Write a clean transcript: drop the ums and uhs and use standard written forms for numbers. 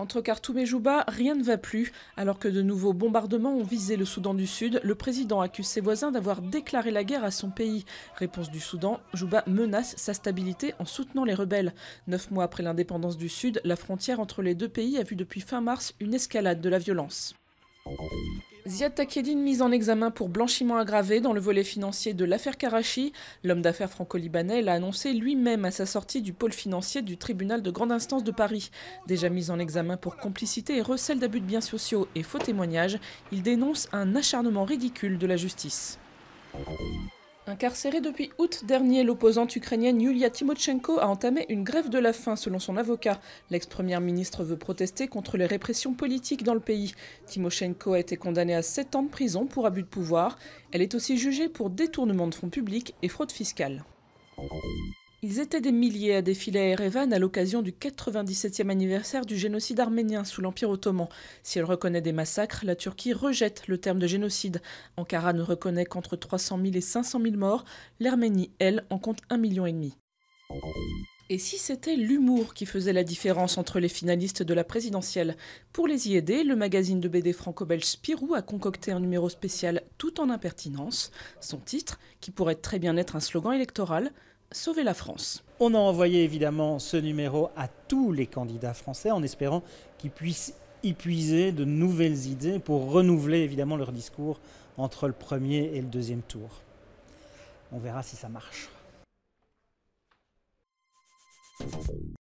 Entre Khartoum et Juba, rien ne va plus. Alors que de nouveaux bombardements ont visé le Soudan du Sud, le président accuse ses voisins d'avoir déclaré la guerre à son pays. Réponse du Soudan, Juba menace sa stabilité en soutenant les rebelles. 9 mois après l'indépendance du Sud, la frontière entre les deux pays a vu depuis fin mars une escalade de la violence. Ziad Takieddine mis en examen pour blanchiment aggravé dans le volet financier de l'affaire Karachi. L'homme d'affaires franco-libanais l'a annoncé lui-même à sa sortie du pôle financier du tribunal de grande instance de Paris. Déjà mis en examen pour complicité et recel d'abus de biens sociaux et faux témoignages, il dénonce un acharnement ridicule de la justice. Incarcérée depuis août dernier, l'opposante ukrainienne Yulia Tymoshenko a entamé une grève de la faim selon son avocat. L'ex-première ministre veut protester contre les répressions politiques dans le pays. Tymoshenko a été condamnée à 7 ans de prison pour abus de pouvoir. Elle est aussi jugée pour détournement de fonds publics et fraude fiscale. Ils étaient des milliers à défiler à Erevan à l'occasion du 97e anniversaire du génocide arménien sous l'Empire ottoman. Si elle reconnaît des massacres, la Turquie rejette le terme de génocide. Ankara ne reconnaît qu'entre 300 000 et 500 000 morts. L'Arménie, elle, en compte 1,5 million. Et si c'était l'humour qui faisait la différence entre les finalistes de la présidentielle? Pour les y aider, le magazine de BD franco-belge Spirou a concocté un numéro spécial tout en impertinence. Son titre, qui pourrait très bien être un slogan électoral, Sauver la France. On a envoyé évidemment ce numéro à tous les candidats français en espérant qu'ils puissent y puiser de nouvelles idées pour renouveler évidemment leur discours entre le premier et le deuxième tour. On verra si ça marche.